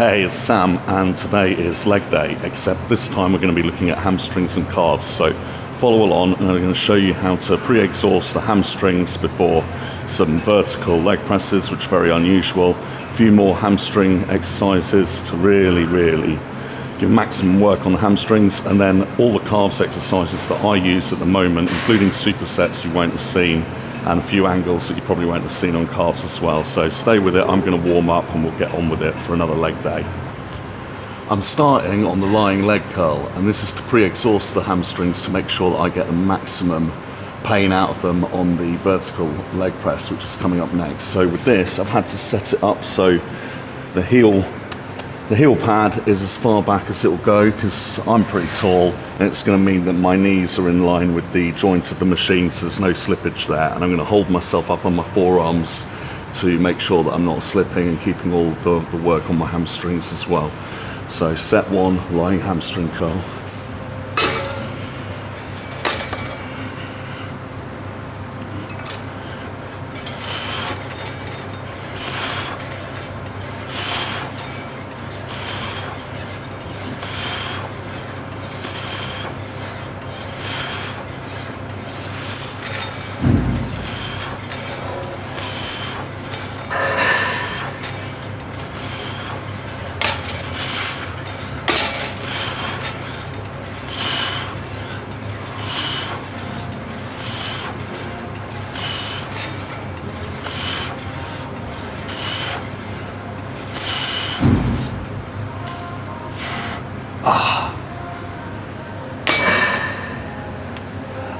Hey, it's Sam, and today is leg day, except this time we're going to be looking at hamstrings and calves. So follow along, and I'm going to show you how to pre-exhaust the hamstrings before some vertical leg presses, which are very unusual. A few more hamstring exercises to really give maximum work on the hamstrings, and then all the calves exercises that I use at the moment, including supersets you won't have seen, and a few angles that you probably won't have seen on calves as well. So stay with it, I'm going to warm up and we'll get on with it for another leg day. I'm starting on the lying leg curl, and this is to pre-exhaust the hamstrings to make sure that I get the maximum pain out of them on the vertical leg press, which is coming up next. So with this, I've had to set it up so the heel pad is as far back as it will go, because I'm pretty tall, and it's going to mean that my knees are in line with the joint of the machine, so there's no slippage there. And I'm going to hold myself up on my forearms to make sure that I'm not slipping and keeping all the work on my hamstrings as well. So set one, lying hamstring curl.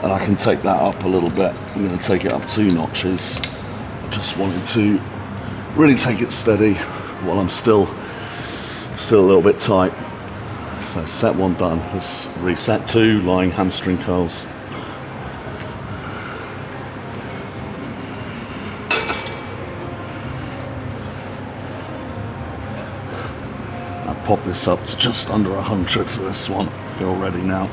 And I can take that up a little bit. I'm going to take it up 2 notches. Just wanting to really take it steady while I'm still a little bit tight. So set 1 done. Let's reset 2, lying hamstring curls. I'll pop this up to just under 100 for this one. Feel ready now.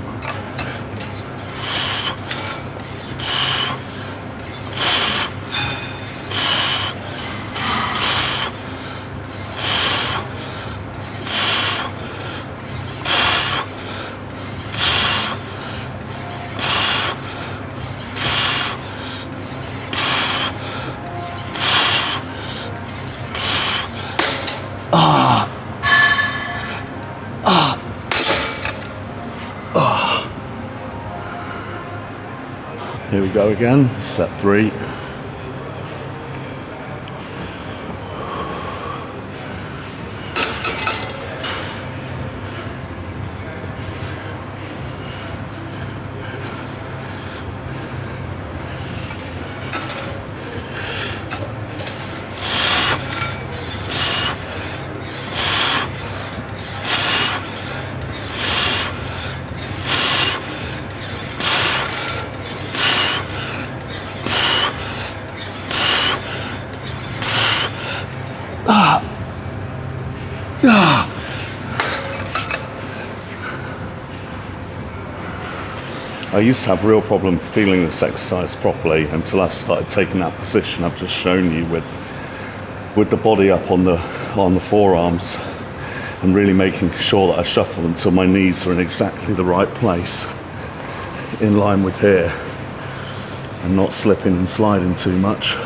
Here we go again, set 3. I used to have a real problem feeling this exercise properly until I started taking that position I've just shown you with the body up on the forearms, and really making sure that I shuffle until my knees are in exactly the right place, in line with here, and not slipping and sliding too much.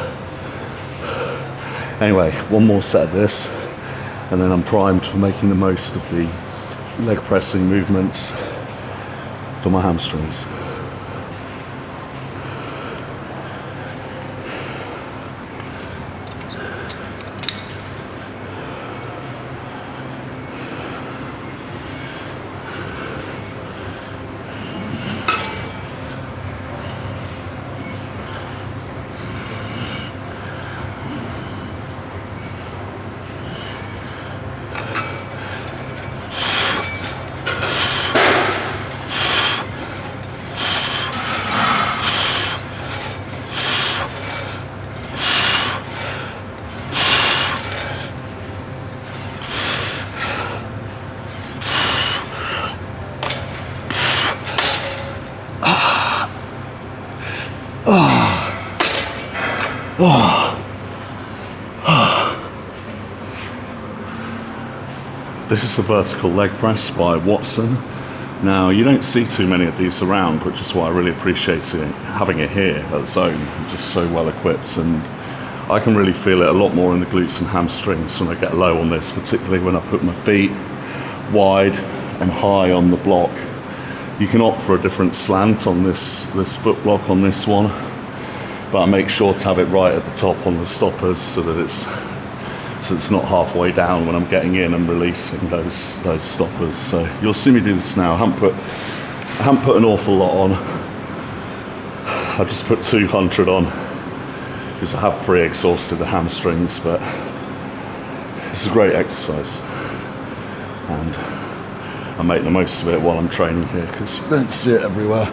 Anyway, 1 more set of this, and then I'm primed for making the most of the leg pressing movements for my hamstrings. This is the vertical leg press by Watson. Now, you don't see too many of these around, which is why I really appreciate having it here at Zone. It's just so well equipped, and I can really feel it a lot more in the glutes and hamstrings when I get low on this, particularly when I put my feet wide and high on the block. You can opt for a different slant on this foot block on this one, but I make sure to have it right at the top on the stoppers so that it's not halfway down when I'm getting in and releasing those stoppers. So you'll see me do this now. I haven't put an awful lot on. I just put 200 on because I have pre-exhausted the hamstrings, but it's a great exercise and I make the most of it while I'm training here because you don't see it everywhere.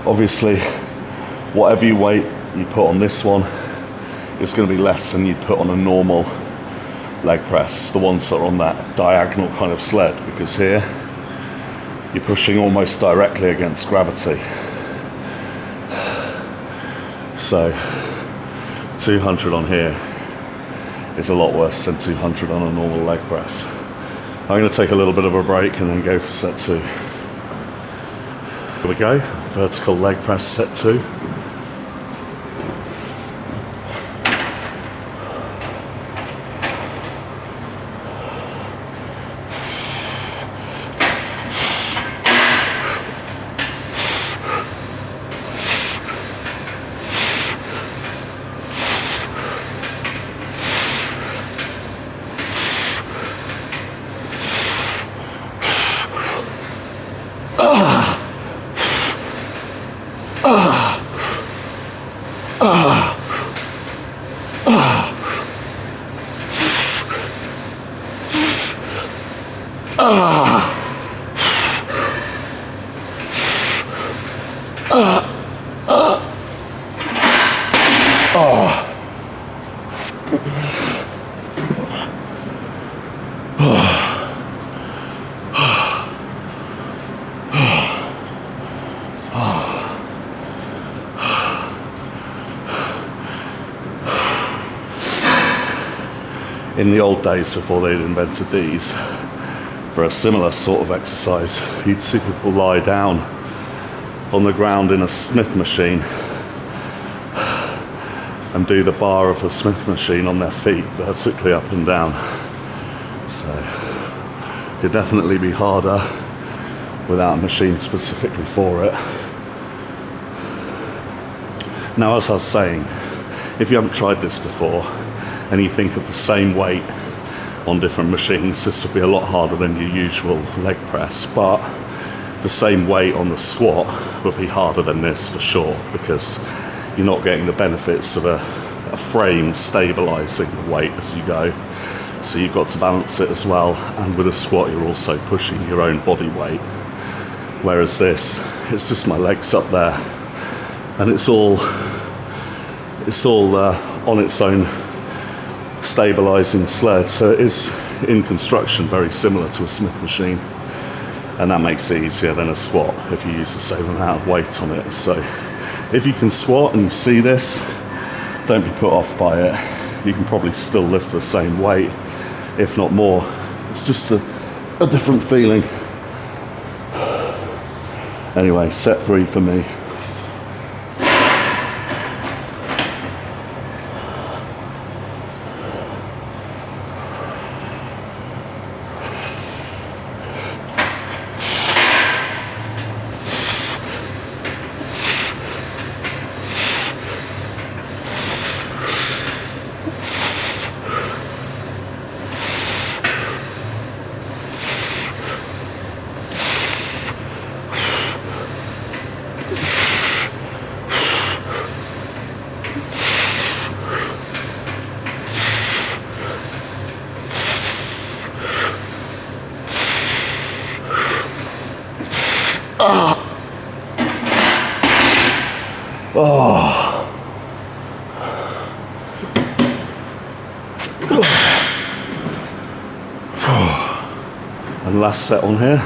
Obviously, whatever weight you put on this one is going to be less than you'd put on a normal leg press, the ones that are on that diagonal kind of sled, because here you're pushing almost directly against gravity. So 200 on here is a lot worse than 200 on a normal leg press. I'm going to take a little bit of a break and then go for set 2. Here we go, vertical leg press set 2. In the old days, before they'd invented these, for a similar sort of exercise, you'd see people lie down on the ground in a Smith machine and do the bar of a Smith machine on their feet, vertically up and down. So it could definitely be harder without a machine specifically for it. Now, as I was saying, if you haven't tried this before, and you think of the same weight on different machines, this will be a lot harder than your usual leg press, but the same weight on the squat will be harder than this for sure, because you're not getting the benefits of a frame stabilizing the weight as you go. So you've got to balance it as well, and with a squat you're also pushing your own body weight. Whereas this, it's just my legs up there, and it's all on its own stabilizing sled, so it is in construction very similar to a Smith machine, and that makes it easier than a squat if you use the same amount of weight on it. So if you can squat and you see this, don't be put off by it. You can probably still lift the same weight, if not more. It's just a different feeling. Anyway, set 3 for me. And last set on here.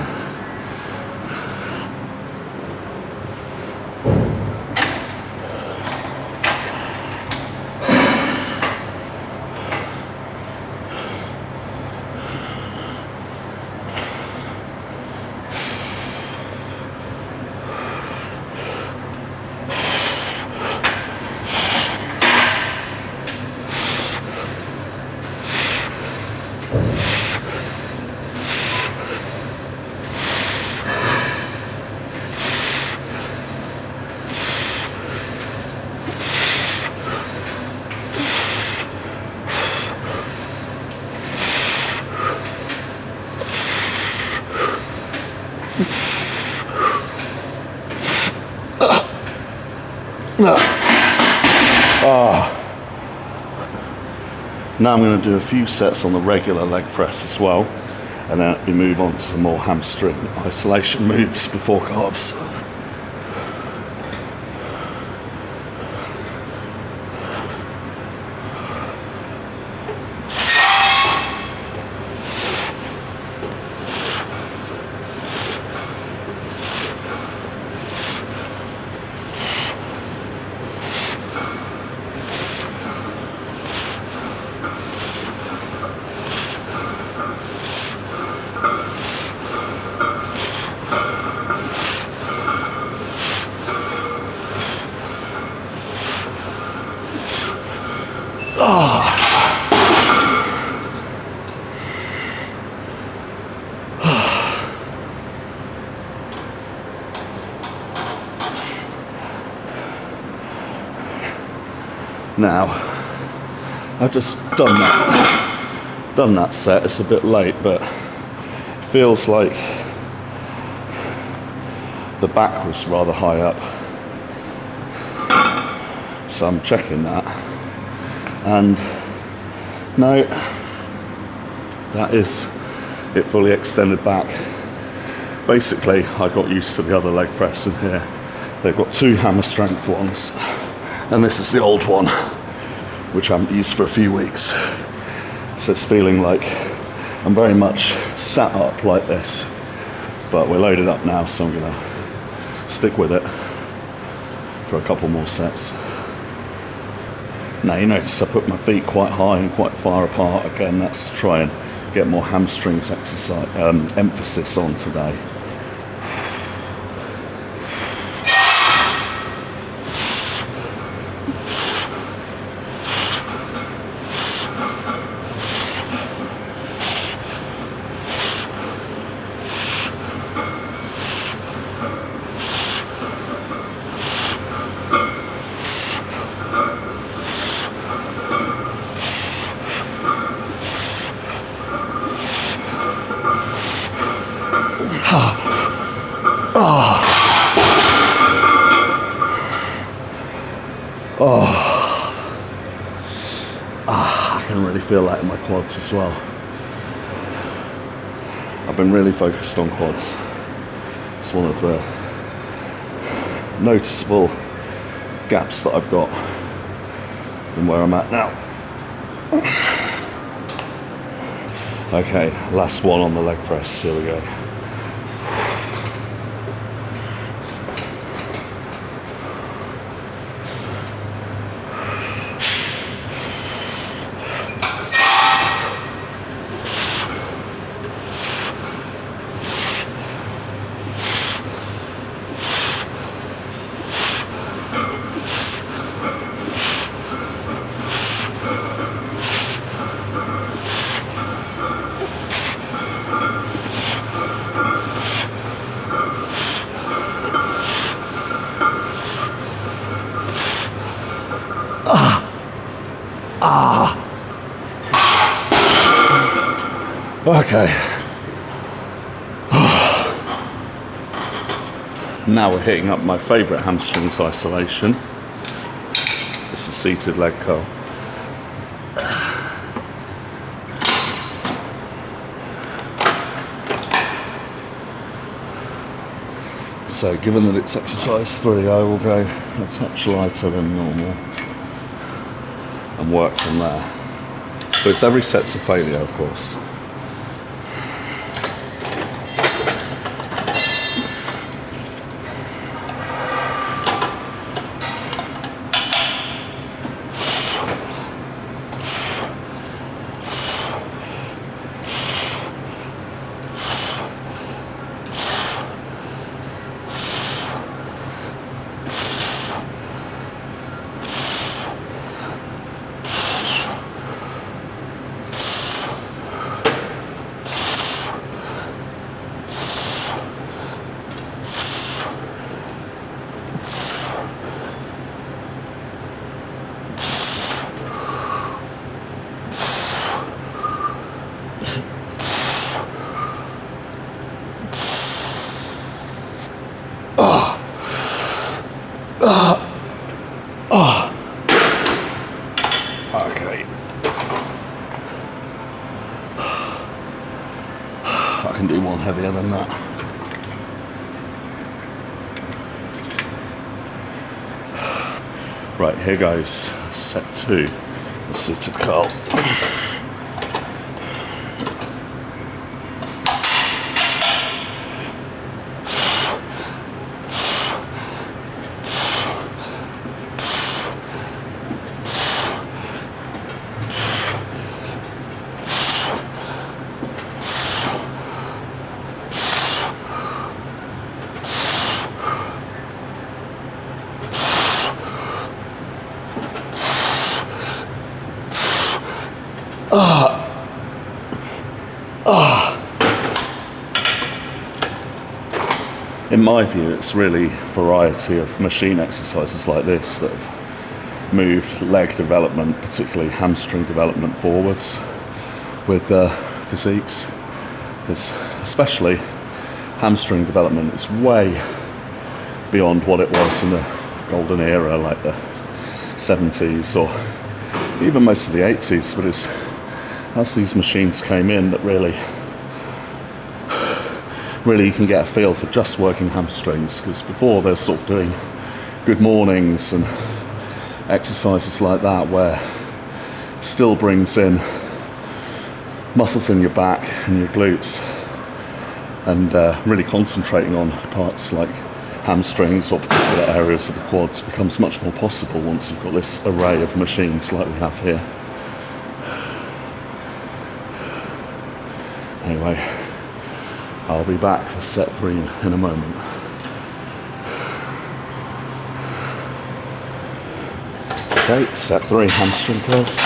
Now I'm going to do a few sets on the regular leg press as well, and then we move on to some more hamstring isolation moves before calves. Now, I've just done that set. It's a bit late, but it feels like the back was rather high up. So I'm checking that. And no, that is it fully extended back. Basically, I got used to the other leg press in here. They've got two hammer strength ones. And this is the old one, which I haven't used for a few weeks. So it's feeling like I'm very much sat up like this. But we're loaded up now, so I'm gonna stick with it for a couple more sets. Now you notice I put my feet quite high and quite far apart. Again, that's to try and get more hamstrings exercise, emphasis on today. I can really feel that in my quads as well. I've been really focused on quads. It's one of the noticeable gaps that I've got in where I'm at now. Okay, last one on the leg press. Here we go. Okay. Now we're hitting up my favourite hamstrings isolation. It's a seated leg curl. So given that it's exercise 3, I will go a touch lighter than normal and work from there. But it's every set's a failure, of course. Okay. I can do one heavier than that. Right, here goes set 2, the seated curl. In my view, it's really a variety of machine exercises like this that have moved leg development, particularly hamstring development, forwards with physiques. It's especially hamstring development is way beyond what it was in the golden era, like the 70s or even most of the 80s. But it's as these machines came in that really you can get a feel for just working hamstrings, because before they're sort of doing good mornings and exercises like that where it still brings in muscles in your back and your glutes, and really concentrating on parts like hamstrings or particular areas of the quads becomes much more possible once you've got this array of machines like we have here. Anyway, I'll be back for set 3 in a moment. Okay, set 3, hamstring curls.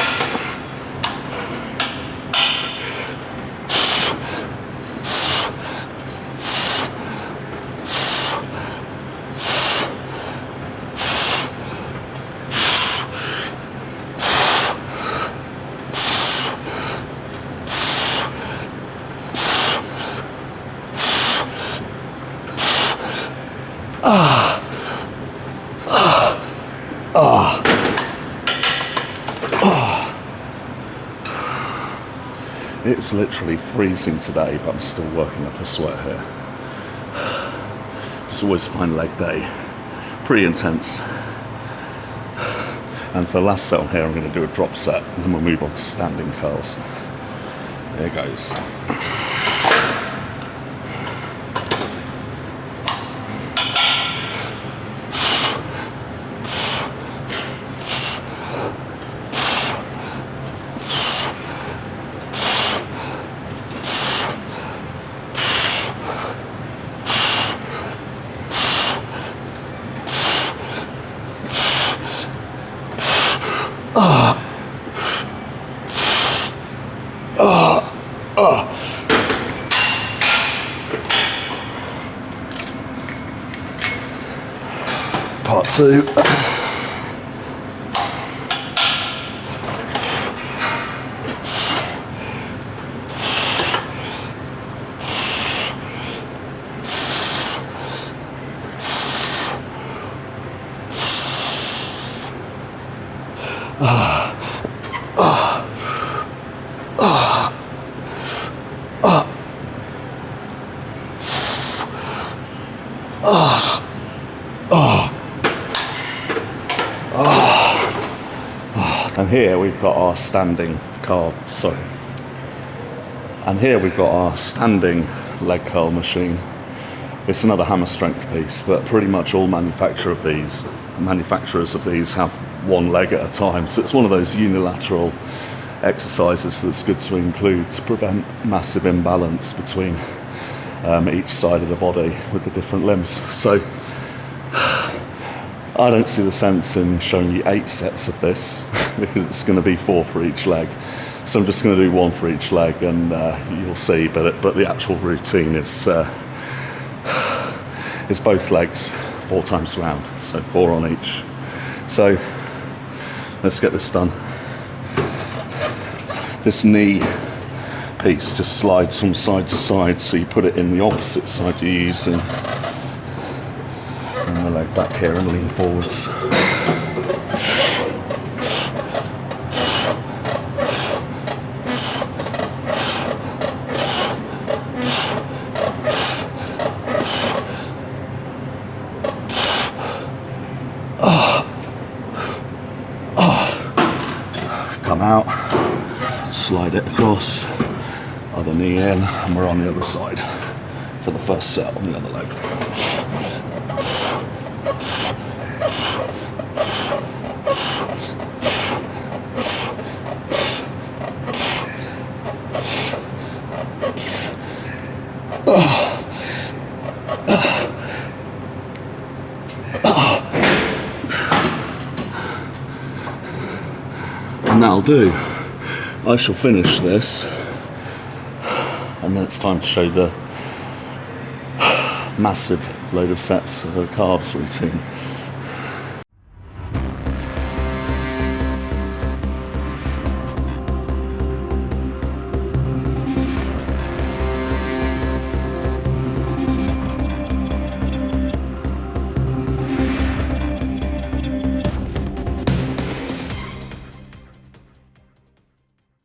It's literally freezing today, but I'm still working up a sweat here. Just always find leg day pretty intense. And for the last set on here, I'm going to do a drop set, and then we'll move on to standing curls. There goes. Part 2. And here we've got our standing calf, sorry. And here we've got our standing leg curl machine. It's another hammer strength piece, but pretty much all manufacturers of these have one leg at a time. So it's one of those unilateral exercises that's good to include to prevent massive imbalance between each side of the body with the different limbs. So I don't see the sense in showing you 8 sets of this because it's going to be 4 for each leg. So I'm just going to do 1 for each leg, and you'll see. But the actual routine is both legs 4 times round, so 4 on each. So let's get this done. This knee piece just slides from side to side, so you put it in the opposite side you're using. And the leg back here and lean forwards. Come out, slide it across, other knee in, and we're on the other side for the first set on the other leg. And that'll do. I shall finish this, and then it's time to show the massive load of sets of the calves routine.